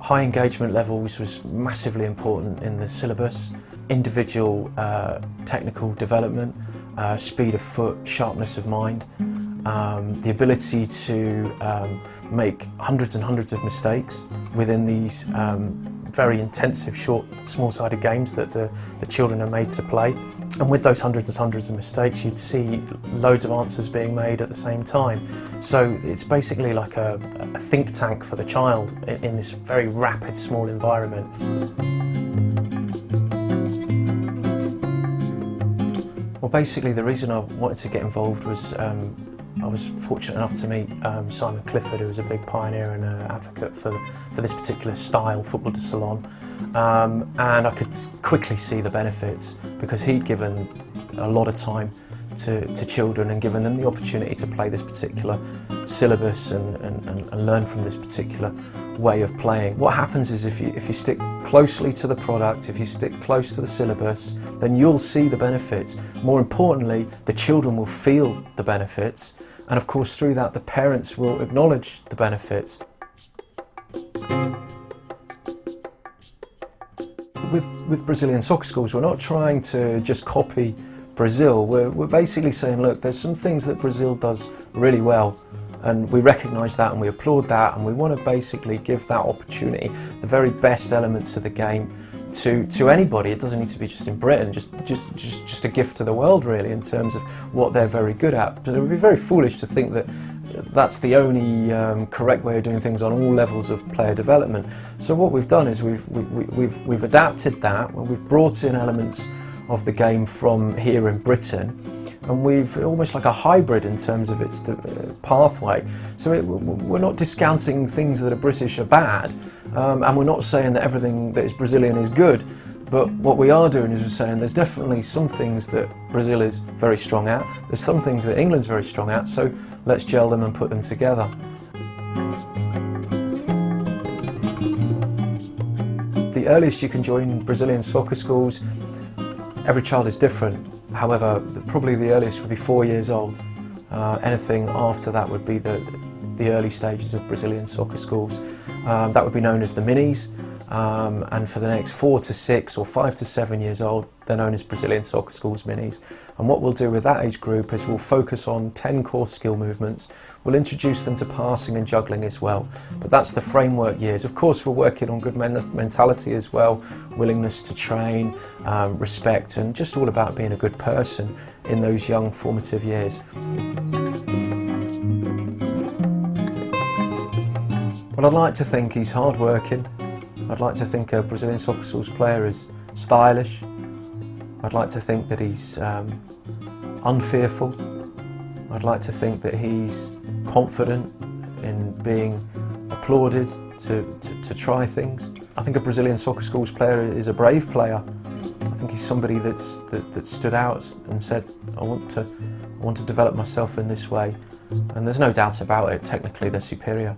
High engagement levels was massively important in the syllabus. Individual technical development, speed of foot, sharpness of mind, the ability to make hundreds and hundreds of mistakes within these very intensive, short, small-sided games that the children are made to play. And with those hundreds and hundreds of mistakes, you'd see loads of answers being made at the same time. So it's basically like a think tank for the child in this very rapid, small environment. Well, basically the reason I wanted to get involved was I was fortunate enough to meet Simon Clifford, who was a big pioneer and advocate for this particular style, Futebol de Salão, and I could quickly see the benefits because he'd given a lot of time to children and given them the opportunity to play this particular syllabus and learn from this particular way of playing. What happens is if you stick closely to the product, if you stick close to the syllabus, then you'll see the benefits. More importantly, the children will feel the benefits, and of course through that the parents will acknowledge the benefits. With Brazilian soccer schools, we're not trying to just copy Brazil. We're basically saying, look, there's some things that Brazil does really well, and we recognise that and we applaud that, and we want to basically give that opportunity, the very best elements of the game, to anybody. It doesn't need to be just in Britain, just a gift to the world really in terms of what they're very good at. But it would be very foolish to think that that's the only correct way of doing things on all levels of player development. So what we've done is we've adapted that, we've brought in elements of the game from here in Britain, and we've almost like a hybrid in terms of its pathway. So we're not discounting things that are British are bad, and we're not saying that everything that is Brazilian is good, but what we are doing is we're saying there's definitely some things that Brazil is very strong at, there's some things that England's very strong at, so let's gel them and put them together. The earliest you can join Brazilian soccer schools, every child is different. However, probably the earliest would be 4 years old. Anything after that would be the early stages of Brazilian soccer schools. That would be known as the minis, and for the next 4 to 6 or 5 to 7 years old, they're known as Brazilian soccer schools minis. And what we'll do with that age group is we'll focus on 10 core skill movements. We'll introduce them to passing and juggling as well. But that's the framework years. Of course, we're working on good mentality as well, willingness to train, respect, and just all about being a good person in those young formative years. Well, I'd like to think he's hard-working. I'd like to think a Brazilian soccer schools player is stylish. I'd like to think that he's unfearful. I'd like to think that he's confident in being applauded to try things. I think a Brazilian soccer schools player is a brave player. I think he's somebody that stood out and said, I want to develop myself in this way. And there's no doubt about it, technically they're superior.